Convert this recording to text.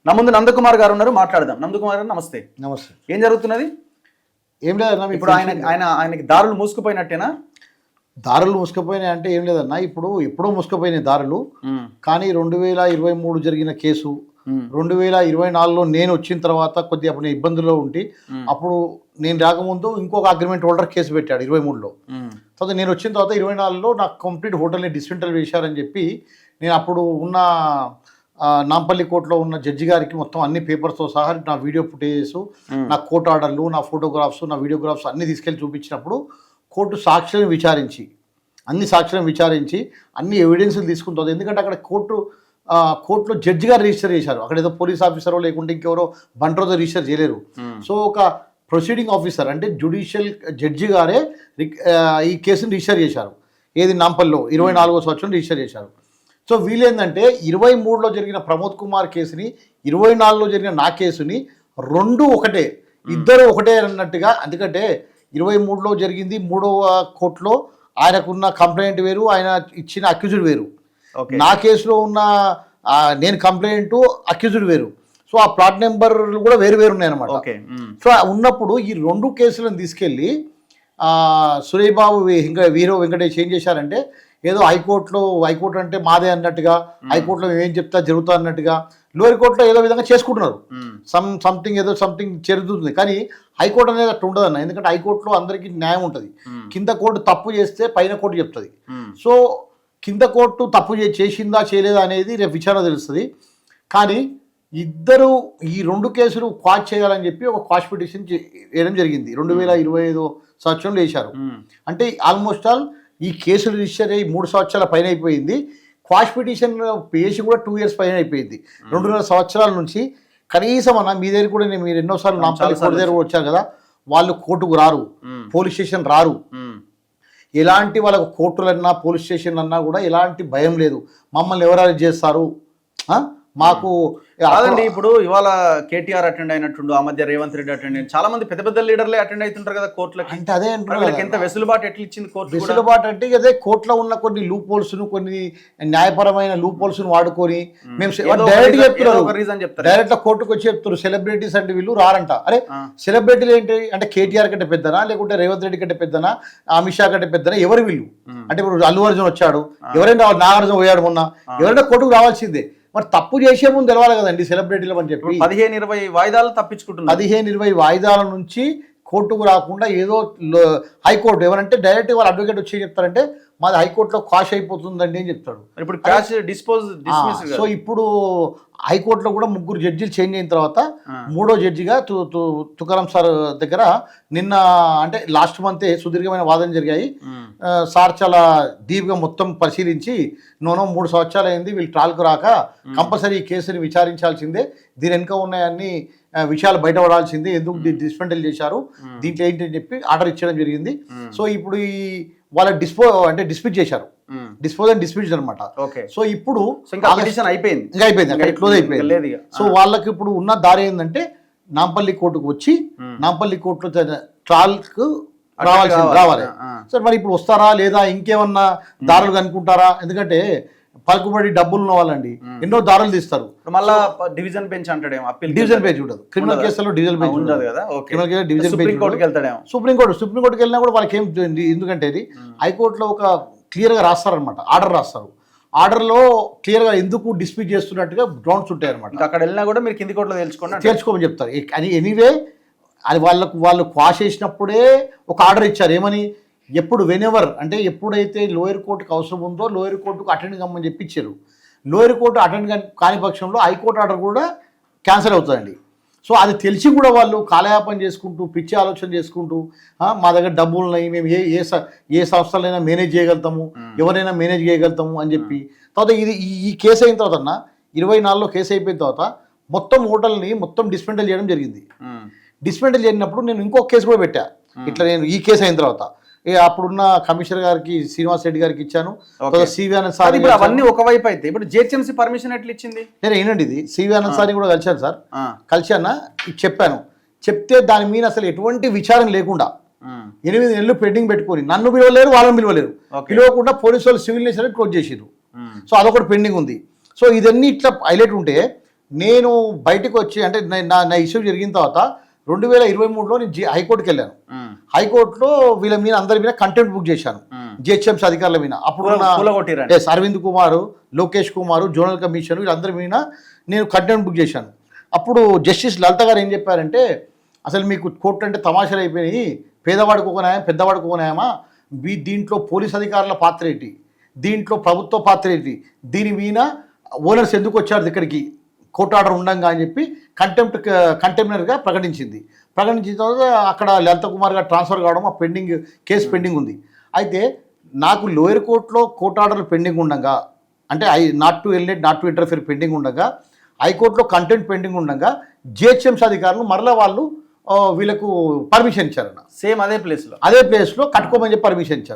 నా ముందు నందకుమార్ గారు ఉన్నారు, మాట్లాడదాం. నందకుమార్ గారు నమస్తే. నమస్తే. ఏం జరుగుతున్నది? ఏం లేదన్నా, ఇప్పుడు ఆయనకి దారులు మూసుకుపోయినట్టేనా? దారులు మూసుకుపోయినాయి అంటే ఏం లేదన్నా, ఇప్పుడు ఎప్పుడో మూసుకుపోయినాయి దారులు. కానీ 2023 జరిగిన కేసు 2024లో నేను వచ్చిన తర్వాత కొద్దిగా అప్పుడు నేను ఇబ్బందుల్లో ఉండి, అప్పుడు నేను రాకముందు ఇంకొక అగ్రిమెంట్ హోల్డర్ కేసు పెట్టాడు 23లో. తర్వాత నేను వచ్చిన తర్వాత 24లో నాకు కంప్లీట్ హోటల్ని డిస్మెంటల్ చేశారని చెప్పి నేను అప్పుడు ఉన్న నాంపల్లి కోర్టులో ఉన్న జడ్జి గారికి మొత్తం అన్ని పేపర్స్తో సహా నా వీడియో ఫుటేజెస్, నా కోర్టు ఆర్డర్లు, నా ఫోటోగ్రాఫ్స్, నా వీడియోగ్రాఫ్స్ అన్నీ తీసుకెళ్ళి చూపించినప్పుడు కోర్టు సాక్షులను విచారించి అన్ని ఎవిడెన్స్లు తీసుకుంటుంది. ఎందుకంటే అక్కడ కోర్టులో జడ్జి గారు రిజిస్టర్ చేశారు. అక్కడ ఏదో పోలీస్ ఆఫీసరో లేకుంటే ఇంకెవరో బంట్రోతో రిజిస్టర్ చేయలేరు. సో ఒక ప్రొసీడింగ్ ఆఫీసర్ అంటే జ్యుడిషియల్ జడ్జి గారే ఈ కేసుని రిజిస్టర్ చేశారు. ఏది నాంపల్లిలో 24వ సంవత్సరం రిజిస్టర్ చేశారు. సో వీళ్ళేందంటే 23లో జరిగిన ప్రమోద్ కుమార్ కేసుని 24లో జరిగిన నా కేసుని రెండు ఒకటే, ఇద్దరు ఒకటే అన్నట్టుగా. ఎందుకంటే 23లో జరిగింది 3వ కోర్టులో ఆయనకున్న కంప్లైంట్ వేరు, ఆయన ఇచ్చిన అక్యూజ్డ్ వేరు. నా కేసులో ఉన్న నేను కంప్లైంట్ అక్యూజ్డ్ వేరు. సో ఆ ప్లాట్ నెంబర్లు కూడా వేరు ఉన్నాయన్నమాట. సో ఉన్నప్పుడు ఈ రెండు కేసులను తీసుకెళ్ళి సురేష్ బాబు ఇంకా వీరో వెంకటేష్ ఏం చేశారంటే, ఏదో హైకోర్టు అంటే మాదే అన్నట్టుగా, హైకోర్టులో మేమేం చెప్తా జరుగుతా అన్నట్టుగా లోయర్ కోర్టులో ఏదో విధంగా చేసుకుంటున్నారు. సంథింగ్ జరుగుతుంది. కానీ హైకోర్టు అనేది అట్లా ఉండదు అన్న. ఎందుకంటే హైకోర్టులో అందరికీ న్యాయం ఉంటుంది. కింద కోర్టు తప్పు చేస్తే పైన కోర్టు చెప్తుంది. సో కింద కోర్టు తప్పు చేసిందా చేయలేదా అనేది రేపు విచారణ తెలుస్తుంది. కానీ ఇద్దరు ఈ రెండు కేసులు క్వాష్ చేయాలని చెప్పి ఒక క్వాష్ పిటిషన్ వేయడం జరిగింది. 2025 సంవత్సరంలో వేశారు. అంటే ఆల్మోస్ట్ ఆల్ ఈ కేసులు రిజిస్టర్ అయ్యి 3 సంవత్సరాల పైన అయిపోయింది. క్వాష్ పిటిషన్ వేసి కూడా 2 years పైన అయిపోయింది. 2.5 సంవత్సరాల నుంచి కనీసం అన్న మీ దగ్గర కూడా మీరు ఎన్నోసార్లు నాంపల్లి కోర్టు దగ్గర వచ్చారు కదా, వాళ్ళు కోర్టుకు రారు, పోలీస్ స్టేషన్ రారు. ఎలాంటి వాళ్ళకు కోర్టులన్నా పోలీస్ స్టేషన్ అన్నా కూడా ఎలాంటి భయం లేదు. మమ్మల్ని ఎవరు అరెస్ట్ చేస్తారు మాకు కాదండి. ఇప్పుడు ఇవాళ కేటీఆర్ అటెండ్ అయినట్టుండు, ఆ మధ్య రేవంత్ రెడ్డి అటెండ్ అయ్యి చాలా మంది పెద్ద లీడర్లే అటెండ్ అవుతుంటారు కదా కోర్టులకి. అంటే అదే ఎంత వెసులుబాటు ఎట్లా ఇచ్చింది కోర్టు? వెసులుబాటు అంటే అదే కోర్టులో ఉన్న కొన్ని లూప్ హోల్స్, కొన్ని న్యాయపరమైన లూప్ హోల్స్ వాడుకొని మేము డైరెక్ట్ చెప్తున్నారు, డైరెక్ట్ కోర్టుకు వచ్చి చెప్తున్నారు సెలబ్రిటీస్ అంటే వీళ్ళు రారంట. అరే సెలబ్రిటీలు ఏంటి అంటే కేటీఆర్ కంటే పెద్దనా, లేకుంటే రేవంత్ రెడ్డి కంటే పెద్దనా, అమిత్ షా కంటే పెద్దనా, ఎవరు వీళ్ళు? అంటే ఇప్పుడు అల్లు అర్జున్ వచ్చాడు, ఎవరైనా నాగార్జున పోయాడు మొన్న, ఎవరైనా కోర్టుకు రావాల్సిందే. మరి తప్పు చేసే ముందు తెలవాలి కదండి సెలబ్రిటీలు అని చెప్పి. 15-20 వాయిదాలు తప్పించుకుంటున్నారు. 15-20 వాయిదాల నుంచి కోర్టుకు రాకుండా ఏదో హైకోర్టు ఎవరంటే డైరెక్ట్ వాళ్ళ అడ్వకేట్ వచ్చి చెప్తారంటే మాది హైకోర్టులో క్వాష్ అయిపోతుందండి అని చెప్తాడు. ఇప్పుడు క్యాష్ డిస్మిస్. సో ఇప్పుడు హైకోర్టులో కూడా 3 జడ్జిలు చేంజ్ అయిన తర్వాత 3వ జడ్జిగా తుకారాం సార్ దగ్గర నిన్న అంటే లాస్ట్ మంతే సుదీర్ఘమైన వాదన జరిగాయి. సార్ చాలా డీప్గా మొత్తం పరిశీలించి 3 సంవత్సరాలు అయింది వీళ్ళు ట్రాల్కు రాక, కంపల్సరీ ఈ కేసుని విచారించాల్సిందే, దీని వెనుక ఉన్నాయన్ని విషయాలు బయటపడాల్సిందే, ఎందుకు డిస్మెంటల్ చేశారు, దీంట్లో ఏంటి అని చెప్పి ఆర్డర్ ఇచ్చడం జరిగింది. సో ఇప్పుడు ఈ వాళ్ళ డిస్మిస్ చేశారు, డిస్మిస్ అనమాట. సో ఇప్పుడు అయిపోయింది, అక్కడ క్లోజ్ అయిపోయింది. సో వాళ్ళకి ఇప్పుడు ఉన్న దారి ఏంటంటే నాంపల్లి కోర్టుకు వచ్చి నాంపల్లి కోర్టులో ట్రాల్కు రావాలి. సార్ మరి ఇప్పుడు వస్తారా లేదా ఇంకేమన్నా దారులు కనుక్కుంటారా? ఎందుకంటే పలుకుబడి డబ్బులు ఉన్న వాళ్ళండి ఎన్నో దారులు తీస్తారు. మళ్ళా డివిజన్ బెంచ్ అంటాడేమో, డివిజన్ బెంచ్ ఉండదు క్రిమినల్ కేసులో, డివిజన్ బెంచ్ ఉండదు కదా. క్రిమినల్ కేసు డివిజన్ బెంచ్, సుప్రీంకోర్టుకి వెళ్ళినా కూడా వాళ్ళకి ఏం, ఎందుకంటే ఇది హైకోర్టులో ఒక క్లియర్గా రాస్తారనమాట, ఆర్డర్ రాస్తారు. ఆర్డర్లో క్లియర్గా ఎందుకు డిస్మిస్ చేస్తున్నట్టుగా గ్రౌండ్స్ ఉంటాయి అనమాట. అక్కడ వెళ్ళినా కూడా మీరు కింది కోర్టులో తెలుసుకోమని చెప్తారు. అని ఎనీవే అది వాళ్ళు క్వాష్ చేసినప్పుడే ఒక ఆర్డర్ ఇచ్చారు. ఏమని? వెనెవర్ అంటే ఎప్పుడైతే లోయర్ కోర్టుకు అవసరం ఉందో లోయర్ కోర్టుకు అటెండ్ కమ్మని చెప్పి ఇచ్చారు. లోయర్ కోర్టు అటెండ్ కాని పక్షంలో హైకోర్టు ఆర్డర్ కూడా క్యాన్సిల్ అవుతుందండి. సో అది తెలిసి కూడా వాళ్ళు కాలయాపన చేసుకుంటూ పిచ్చి ఆలోచన చేసుకుంటూ మా దగ్గర డబ్బులు ఉన్నాయి, మేము ఏ సంస్థలైనా మేనేజ్ చేయగలుగుతాము, ఎవరైనా మేనేజ్ చేయగలుగుతాము అని చెప్పి. తర్వాత ఈ కేసు అయిన తర్వాత 24లో కేసు అయిపోయిన తర్వాత మొత్తం హోటల్ని మొత్తం డిస్మెంటల్ చేయడం జరిగింది. డిస్మెంటల్ చేసినప్పుడు నేను ఇంకొక కేసు కూడా పెట్టా. ఇట్లా నేను ఈ కేసు అయిన తర్వాత అప్పుడున్న కమిషనర్ గారికి శ్రీనివాస్ రెడ్డి గారికి ఇచ్చాను. సివి ఆనంద్ సార్ అవన్నీ ఒకవైపు అయితే ఇప్పుడు జిహెచ్ఎంసీ పర్మిషన్ ఎట్లా ఇచ్చింది? నేను ఏంటండి ఇది సివి ఆనంద్ సార్ని కూడా కలిశాను సార్. కలిశాను, చెప్పాను. చెప్తే దాని మీద అసలు ఎటువంటి విచారం లేకుండా 8 నెలలు పెండింగ్ పెట్టుకొని నన్ను పిలవలేరు, వాళ్ళని పిలవలేరు, పిలవకుండా పోలీసు వాళ్ళు సివిల్ నేషన్ క్లోజ్ చేసిరు. సో అదొకటి పెండింగ్ ఉంది. సో ఇదన్నీ ఇట్లా హైలైట్ ఉంటే నేను బయటకు వచ్చి అంటే నా ఇష్యూ జరిగిన తర్వాత 2023లో నేను హైకోర్టుకి వెళ్ళాను. హైకోర్టులో వీళ్ళ మీద అందరి మీద కంటెంప్ట్ బుక్ చేశాను, జిహెచ్ఎంసీ అధికారుల మీద. అప్పుడు S Arvind Kumar, Lokesh Kumar, zonal commission వీళ్ళందరి మీద నేను కంటెంప్ట్ బుక్ చేశాను. అప్పుడు జస్టిస్ లలిత గారు ఏం చెప్పారంటే, అసలు మీకు కోర్టు అంటే తమాషాలు అయిపోయినాయి, పేదవాడికి ఒక న్యాయం పెద్దవాడికి ఒక న్యాయమా, దీంట్లో పోలీస్ అధికారుల పాత్ర ఏంటి, దీంట్లో ప్రభుత్వ పాత్ర ఏంటి, దీని మీద ఓనర్స్ ఎందుకు వచ్చారు ఇక్కడికి కోర్టు ఆర్డర్ ఉండంగా అని చెప్పి కంటెంప్టర్గా ప్రకటించింది. ప్రకటించిన తర్వాత అక్కడ లలిత కుమార్ గారు ట్రాన్స్ఫర్ కావడం, ఆ కేసు పెండింగ్ ఉంది. అయితే నాకు లోయర్ కోర్టులో కోర్టు ఆర్డర్లు పెండింగ్ ఉండగా, అంటే not to ఎలినేట్ not to interfere pending ఉండగా, హైకోర్టులో కంటెంట్ పెండింగ్ ఉండగా జిహెచ్ఎంసీ అధికారులు మరలా వాళ్ళు వీళ్ళకు పర్మిషన్ ఇచ్చారన్న. సేమ్ అదే ప్లేస్లో కట్టుకోమని చెప్పి పర్మిషన్ ఇచ్చారు.